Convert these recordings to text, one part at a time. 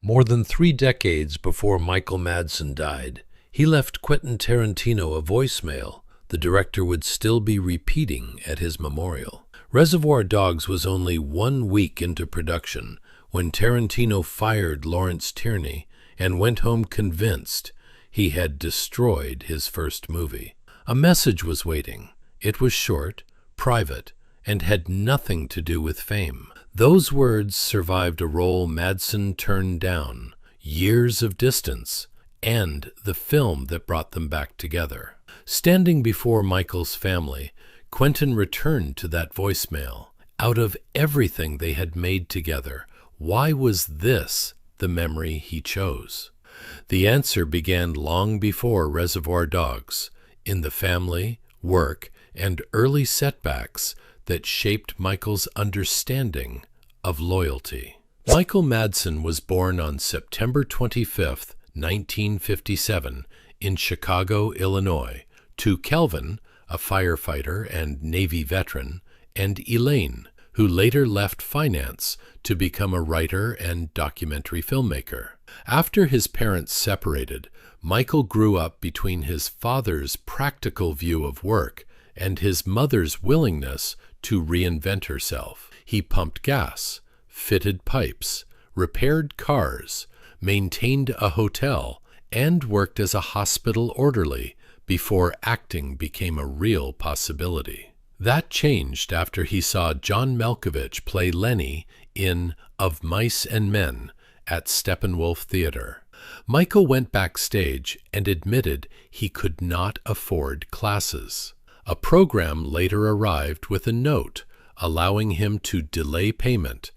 More than 3 decades before Michael Madsen died, he left Quentin Tarantino a voicemail the director would still be repeating at his memorial. Reservoir Dogs was only 1 week into production when Tarantino fired Lawrence Tierney and went home convinced he had destroyed his first movie. A message was waiting. It was short, private, and had nothing to do with fame. Those words survived a role Madsen turned down, years of distance, and the film that brought them back together. Standing before Michael's family, Quentin returned to that voicemail. Out of everything they had made together, why was this the memory he chose? The answer began long before Reservoir Dogs, in the family, work, and early setbacks that shaped Michael's understanding of loyalty. Michael Madsen was born on September 25, 1957, in Chicago, Illinois, to Kelvin, a firefighter and Navy veteran, and Elaine, who later left finance to become a writer and documentary filmmaker. After his parents separated, Michael grew up between his father's practical view of work and his mother's willingness to reinvent herself. He pumped gas, fitted pipes, repaired cars, maintained a hotel, and worked as a hospital orderly before acting became a real possibility. That changed after he saw John Malkovich play Lenny in Of Mice and Men at Steppenwolf Theater. Michael went backstage and admitted he could not afford classes. A program later arrived with a note allowing him to delay payment,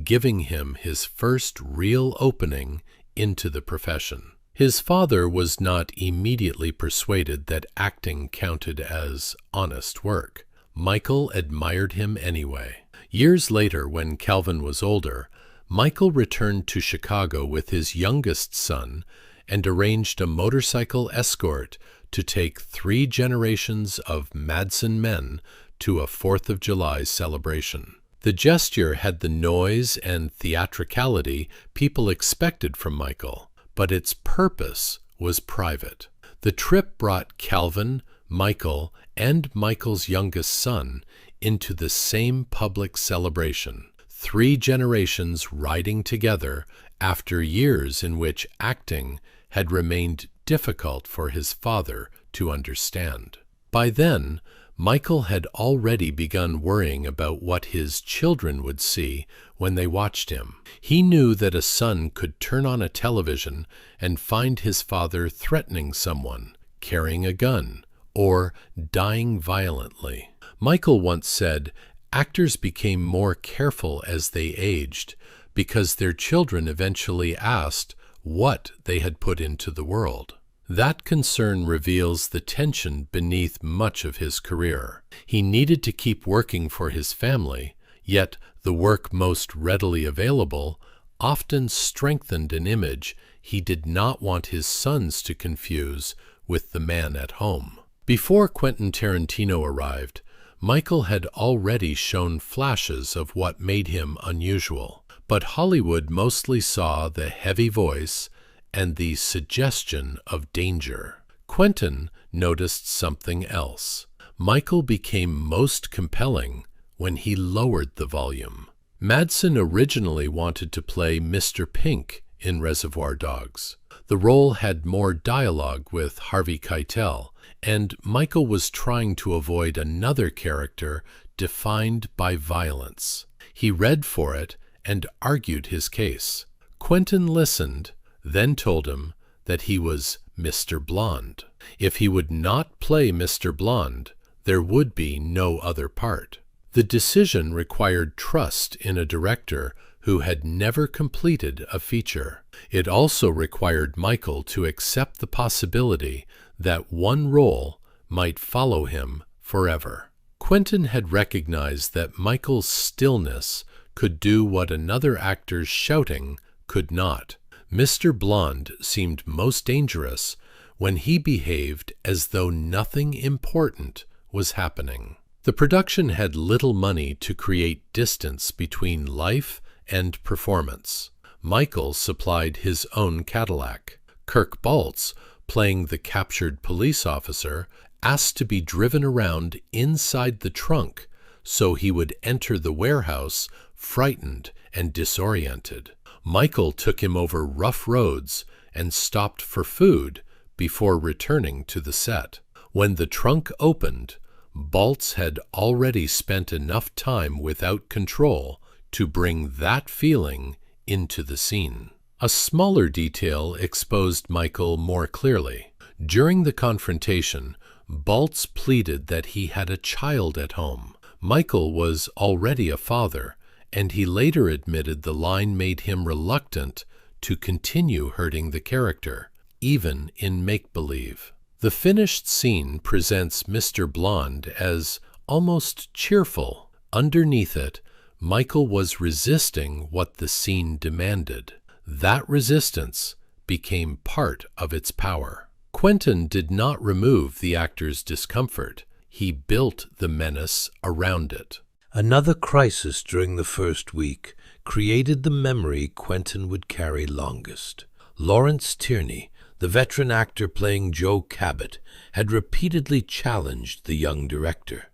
giving him his first real opening into the profession. His father was not immediately persuaded that acting counted as honest work. Michael admired him anyway. Years later, when Calvin was older, Michael returned to Chicago with his youngest son and arranged a motorcycle escort to take 3 generations of Madsen men to a 4th of July celebration. The gesture had the noise and theatricality people expected from Michael, but its purpose was private. The trip brought Calvin, Michael, and Michael's youngest son into the same public celebration. 3 generations riding together after years in which acting had remained difficult for his father to understand. By then, Michael had already begun worrying about what his children would see when they watched him. He knew that a son could turn on a television and find his father threatening someone, carrying a gun, or dying violently. Michael once said, actors became more careful as they aged because their children eventually asked what they had put into the world. That concern reveals the tension beneath much of his career. He needed to keep working for his family, yet the work most readily available often strengthened an image he did not want his sons to confuse with the man at home. Before Quentin Tarantino arrived, Michael had already shown flashes of what made him unusual, but Hollywood mostly saw the heavy voice and the suggestion of danger. Quentin noticed something else. Michael became most compelling when he lowered the volume. Madsen originally wanted to play Mr. Pink in Reservoir Dogs. The role had more dialogue with Harvey Keitel, and Michael was trying to avoid another character defined by violence. He read for it and argued his case. Quentin listened, then told him that he was Mr. Blonde. If he would not play Mr. Blonde, there would be no other part. The decision required trust in a director who had never completed a feature. It also required Michael to accept the possibility that one role might follow him forever. Quentin had recognized that Michael's stillness could do what another actor's shouting could not. Mr. Blonde seemed most dangerous when he behaved as though nothing important was happening. The production had little money to create distance between life and performance. Michael supplied his own Cadillac. Kirk Baltz, playing the captured police officer, asked to be driven around inside the trunk so he would enter the warehouse frightened and disoriented. Michael took him over rough roads and stopped for food before returning to the set. When the trunk opened, Baltz had already spent enough time without control to bring that feeling into the scene. A smaller detail exposed Michael more clearly. During the confrontation, Baltz pleaded that he had a child at home. Michael was already a father, and he later admitted the line made him reluctant to continue hurting the character, even in make-believe. The finished scene presents Mr. Blonde as almost cheerful. Underneath it, Michael was resisting what the scene demanded. That resistance became part of its power. Quentin did not remove the actor's discomfort. He built the menace around it. Another crisis during the first week created the memory Quentin would carry longest. Lawrence Tierney, the veteran actor playing Joe Cabot, had repeatedly challenged the young director.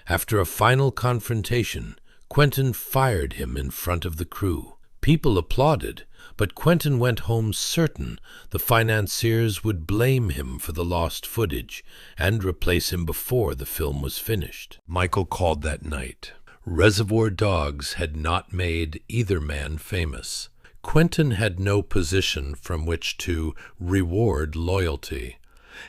After a final confrontation, Quentin fired him in front of the crew. People applauded, but Quentin went home certain the financiers would blame him for the lost footage and replace him before the film was finished. Michael called that night. Reservoir Dogs had not made either man famous. Quentin had no position from which to reward loyalty,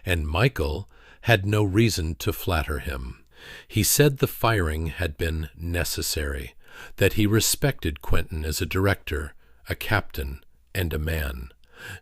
and Michael had no reason to flatter him. He said the firing had been necessary, that he respected Quentin as a director, a captain, and a man.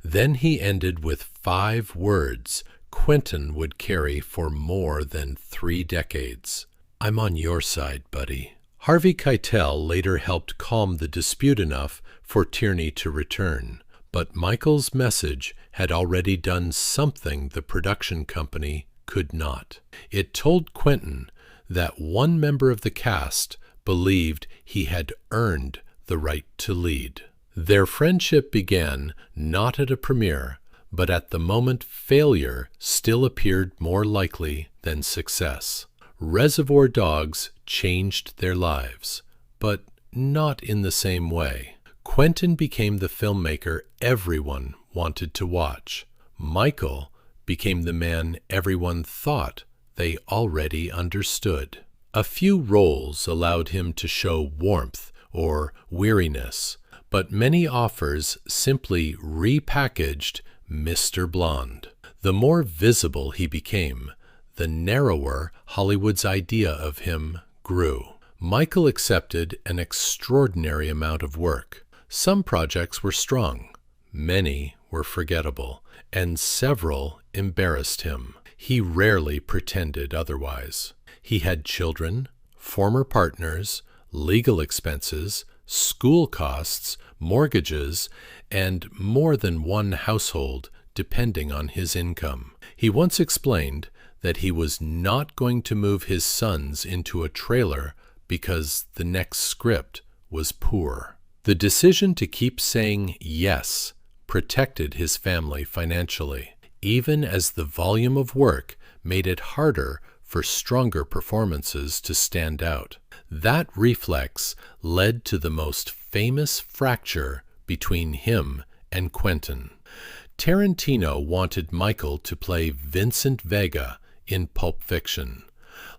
Then he ended with 5 words Quentin would carry for more than 3 decades. "I'm on your side, buddy." Harvey Keitel later helped calm the dispute enough for Tierney to return, but Michael's message had already done something the production company could not. It told Quentin that one member of the cast believed he had earned the right to lead. Their friendship began not at a premiere, but at the moment failure still appeared more likely than success. Reservoir Dogs changed their lives, but not in the same way. Quentin became the filmmaker everyone wanted to watch. Michael became the man everyone thought they already understood. A few roles allowed him to show warmth or weariness, but many offers simply repackaged Mr. Blonde. The more visible he became, the narrower Hollywood's idea of him grew. Michael accepted an extraordinary amount of work. Some projects were strong, many were forgettable, and several embarrassed him. He rarely pretended otherwise. He had children, former partners, legal expenses, school costs, mortgages, and more than one household depending on his income. He once explained that he was not going to move his sons into a trailer because the next script was poor. The decision to keep saying yes protected his family financially, even as the volume of work made it harder for stronger performances to stand out. That reflex led to the most famous fracture between him and Quentin. Tarantino wanted Michael to play Vincent Vega in Pulp Fiction,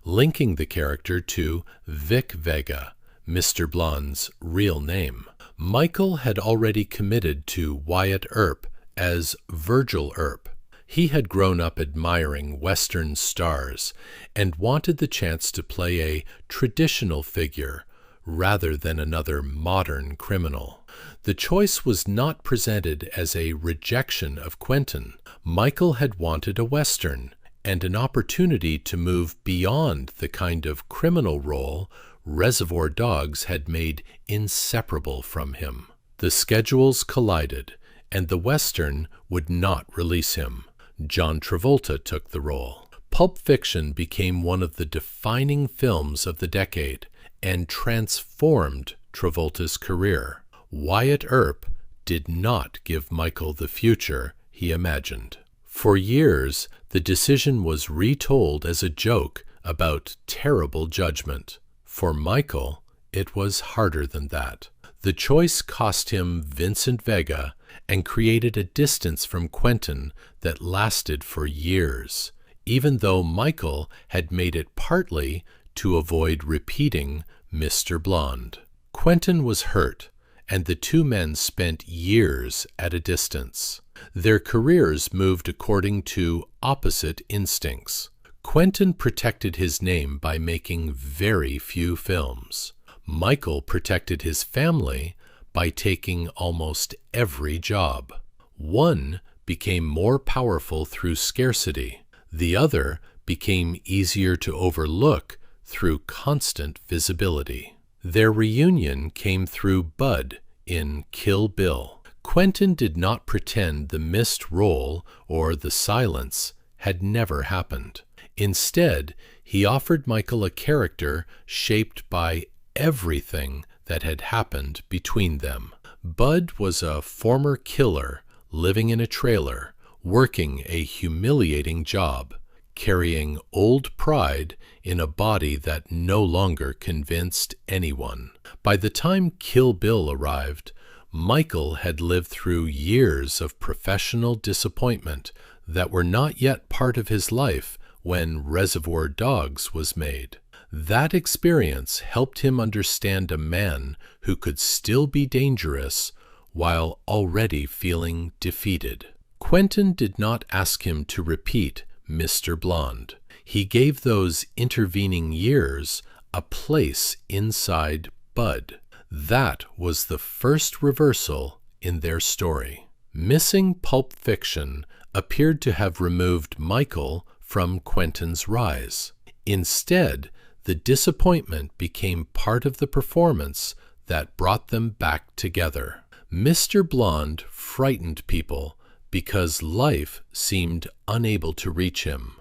linking the character to Vic Vega, Mr. Blonde's real name. Michael had already committed to Wyatt Earp as Virgil Earp. He had grown up admiring Western stars and wanted the chance to play a traditional figure rather than another modern criminal. The choice was not presented as a rejection of Quentin. Michael had wanted a Western and an opportunity to move beyond the kind of criminal role Reservoir Dogs had made inseparable from him. The schedules collided, and the Western would not release him. John Travolta took the role. Pulp Fiction became one of the defining films of the decade and transformed Travolta's career. Wyatt Earp did not give Michael the future he imagined. For years, the decision was retold as a joke about terrible judgment. For Michael, it was harder than that. The choice cost him Vincent Vega and created a distance from Quentin that lasted for years, even though Michael had made it partly to avoid repeating Mr. Blonde. Quentin was hurt, and the two men spent years at a distance. Their careers moved according to opposite instincts. Quentin protected his name by making very few films. Michael protected his family by taking almost every job. One became more powerful through scarcity. The other became easier to overlook through constant visibility. Their reunion came through Bud in Kill Bill. Quentin did not pretend the missed role or the silence had never happened. Instead, he offered Michael a character shaped by everything that had happened between them. Bud was a former killer living in a trailer, working a humiliating job, carrying old pride in a body that no longer convinced anyone. By the time Kill Bill arrived, Michael had lived through years of professional disappointment that were not yet part of his life when Reservoir Dogs was made. That experience helped him understand a man who could still be dangerous while already feeling defeated. Quentin did not ask him to repeat Mr. Blonde. He gave those intervening years a place inside Bud. That was the first reversal in their story. Missing Pulp Fiction appeared to have removed Michael from Quentin's rise. Instead, the disappointment became part of the performance that brought them back together. Mr. Blonde frightened people because life seemed unable to reach him.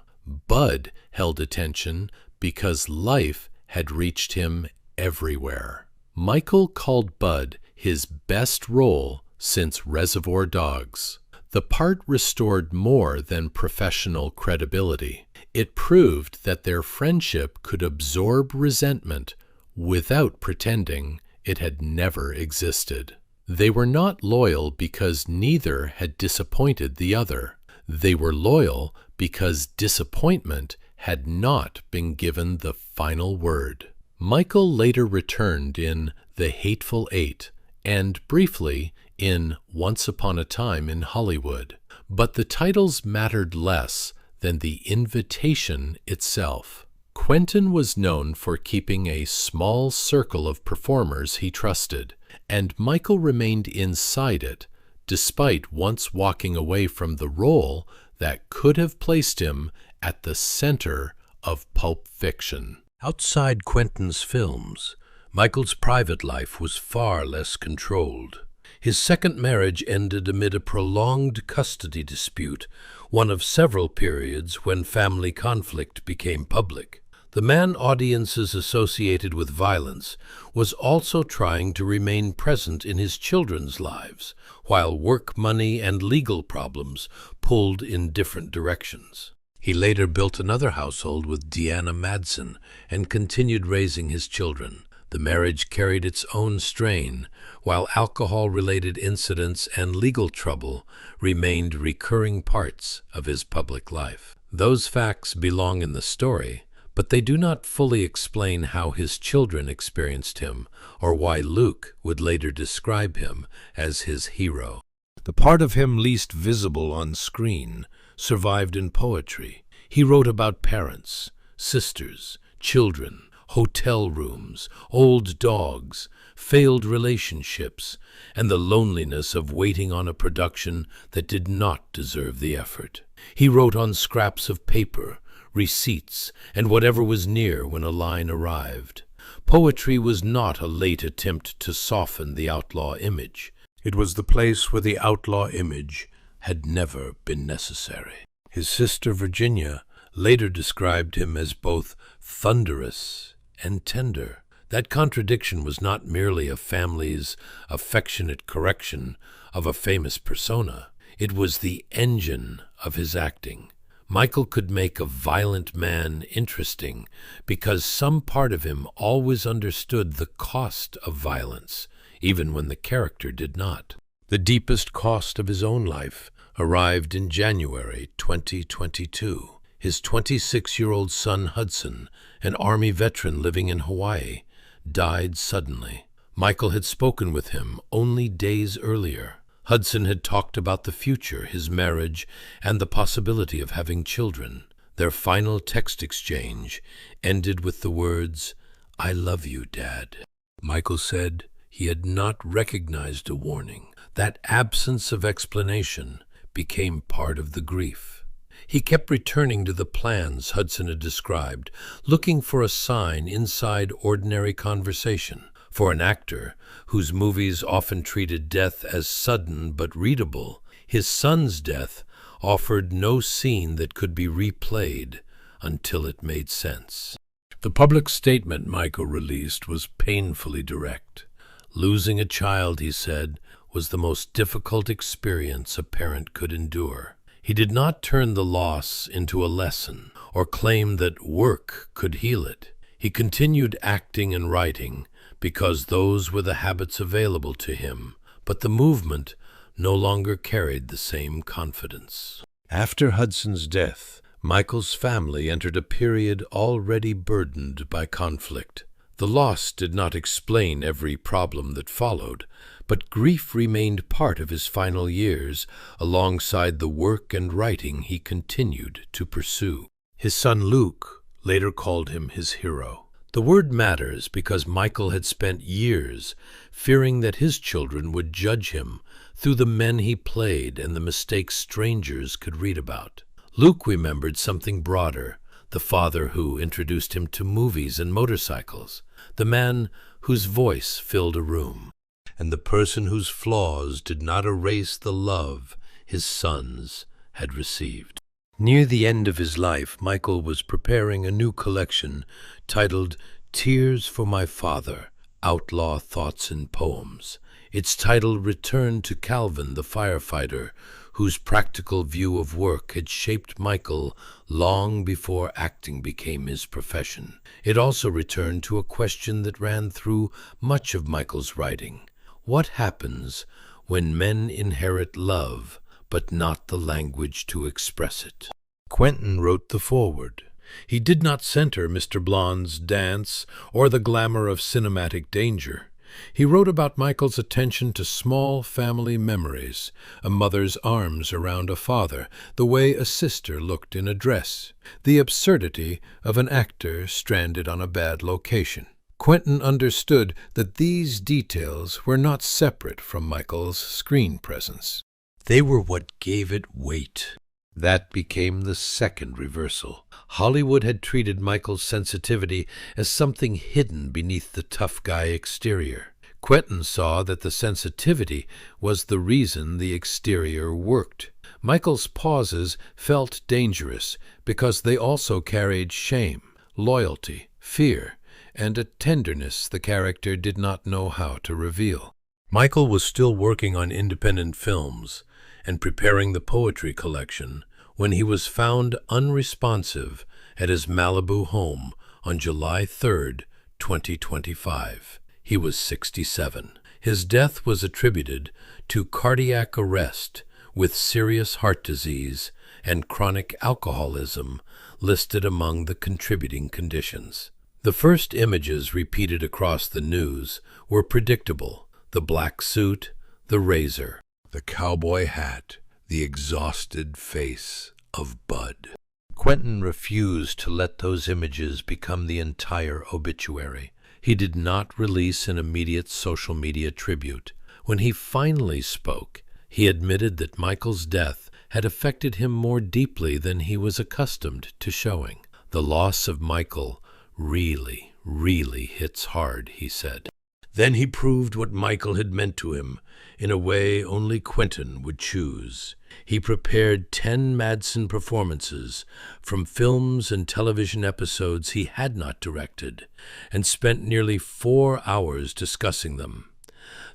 Bud held attention because life had reached him everywhere. Michael called Bud his best role since Reservoir Dogs. The part restored more than professional credibility. It proved that their friendship could absorb resentment without pretending it had never existed. They were not loyal because neither had disappointed the other. They were loyal because disappointment had not been given the final word. Michael later returned in The Hateful Eight and briefly in Once Upon a Time in Hollywood, but the titles mattered less than the invitation itself. Quentin was known for keeping a small circle of performers he trusted, and Michael remained inside it, despite once walking away from the role that could have placed him at the center of Pulp Fiction. Outside Quentin's films, Michael's private life was far less controlled. His second marriage ended amid a prolonged custody dispute, one of several periods when family conflict became public. The man audiences associated with violence was also trying to remain present in his children's lives, while work, money, and legal problems pulled in different directions. He later built another household with Deanna Madsen and continued raising his children. The marriage carried its own strain, while alcohol-related incidents and legal trouble remained recurring parts of his public life. Those facts belong in the story, but they do not fully explain how his children experienced him or why Luke would later describe him as his hero. The part of him least visible on screen survived in poetry. He wrote about parents, sisters, children, hotel rooms, old dogs, failed relationships, and the loneliness of waiting on a production that did not deserve the effort. He wrote on scraps of paper, receipts, and whatever was near when a line arrived. Poetry was not a late attempt to soften the outlaw image. It was the place where the outlaw image had never been necessary. His sister Virginia later described him as both thunderous and tender. That contradiction was not merely a family's affectionate correction of a famous persona. It was the engine of his acting. Michael could make a violent man interesting because some part of him always understood the cost of violence, even when the character did not. The deepest cost of his own life arrived in January 2022. His 26-year-old son Hudson, an Army veteran living in Hawaii, died suddenly. Michael had spoken with him only days earlier. Hudson had talked about the future, his marriage, and the possibility of having children. Their final text exchange ended with the words, "I love you, Dad." Michael said he had not recognized a warning. That absence of explanation became part of the grief. He kept returning to the plans Hudson had described, looking for a sign inside ordinary conversation. For an actor whose movies often treated death as sudden but readable, his son's death offered no scene that could be replayed until it made sense. The public statement Michael released was painfully direct. Losing a child, he said, was the most difficult experience a parent could endure. He did not turn the loss into a lesson or claim that work could heal it. He continued acting and writing because those were the habits available to him, but the movement no longer carried the same confidence. After Hudson's death, Michael's family entered a period already burdened by conflict. The loss did not explain every problem that followed, but grief remained part of his final years alongside the work and writing he continued to pursue. His son Luke later called him his hero. The word matters because Michael had spent years fearing that his children would judge him through the men he played and the mistakes strangers could read about. Luke remembered something broader, the father who introduced him to movies and motorcycles, the man whose voice filled a room, and the person whose flaws did not erase the love his sons had received. Near the end of his life, Michael was preparing a new collection titled Tears for My Father, Outlaw Thoughts and Poems. Its title returned to Calvin, the firefighter, whose practical view of work had shaped Michael long before acting became his profession. It also returned to a question that ran through much of Michael's writing. What happens when men inherit love, but not the language to express it? Quentin wrote the foreword. He did not center Mr. Blonde's dance or the glamour of cinematic danger. He wrote about Michael's attention to small family memories, a mother's arms around a father, the way a sister looked in a dress, the absurdity of an actor stranded on a bad location. Quentin understood that these details were not separate from Michael's screen presence. They were what gave it weight. That became the second reversal. Hollywood had treated Michael's sensitivity as something hidden beneath the tough guy exterior. Quentin saw that the sensitivity was the reason the exterior worked. Michael's pauses felt dangerous because they also carried shame, loyalty, fear, and a tenderness the character did not know how to reveal. Michael was still working on independent films and preparing the poetry collection when he was found unresponsive at his Malibu home on July 3, 2025. He was 67. His death was attributed to cardiac arrest with serious heart disease and chronic alcoholism listed among the contributing conditions. The first images repeated across the news were predictable: the black suit, the razor, the cowboy hat, the exhausted face of Bud. Quentin refused to let those images become the entire obituary. He did not release an immediate social media tribute. When he finally spoke, he admitted that Michael's death had affected him more deeply than he was accustomed to showing. The loss of Michael really hits hard, he said. Then he proved what Michael had meant to him in a way only Quentin would choose. He prepared 10 Madsen performances from films and television episodes he had not directed and spent nearly 4 hours discussing them.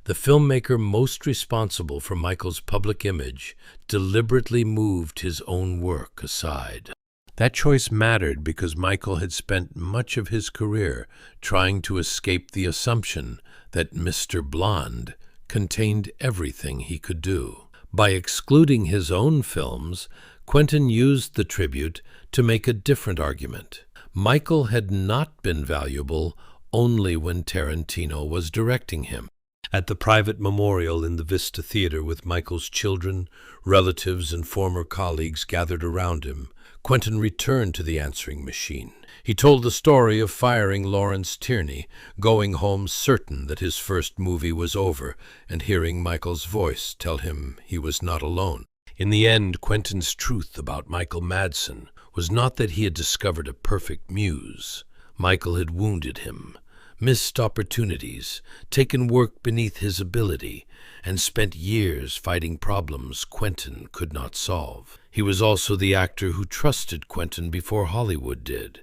The filmmaker most responsible for Michael's public image deliberately moved his own work aside. That choice mattered because Michael had spent much of his career trying to escape the assumption that Mr. Blonde contained everything he could do. By excluding his own films, Quentin used the tribute to make a different argument. Michael had not been valuable only when Tarantino was directing him. At the private memorial in the Vista Theater with Michael's children, relatives, and former colleagues gathered around him, Quentin returned to the answering machine. He told the story of firing Lawrence Tierney, going home certain that his first movie was over, and hearing Michael's voice tell him he was not alone. In the end, Quentin's truth about Michael Madsen was not that he had discovered a perfect muse. Michael had wounded him, missed opportunities, taken work beneath his ability, and spent years fighting problems Quentin could not solve. He was also the actor who trusted Quentin before Hollywood did,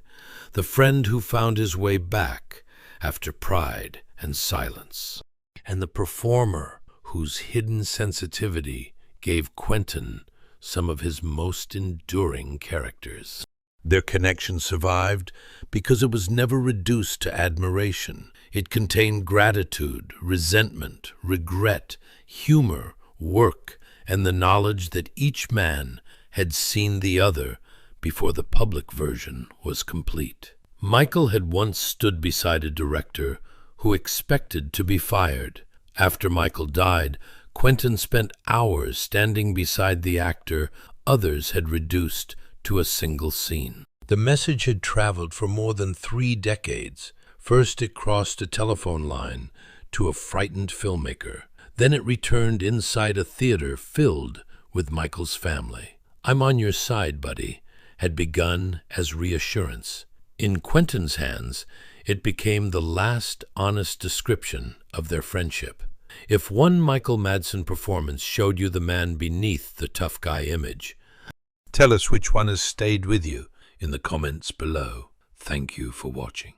the friend who found his way back after pride and silence, and the performer whose hidden sensitivity gave Quentin some of his most enduring characters. Their connection survived because it was never reduced to admiration. It contained gratitude, resentment, regret, humor, work, and the knowledge that each man had seen the other before the public version was complete. Michael had once stood beside a director who expected to be fired. After Michael died, Quentin spent hours standing beside the actor others had reduced to a single scene. The message had traveled for more than 3 decades. First it crossed a telephone line to a frightened filmmaker. Then it returned inside a theater filled with Michael's family. "I'm on your side, buddy," had begun as reassurance. In Quentin's hands, it became the last honest description of their friendship. If one Michael Madsen performance showed you the man beneath the tough guy image, tell us which one has stayed with you in the comments below. Thank you for watching.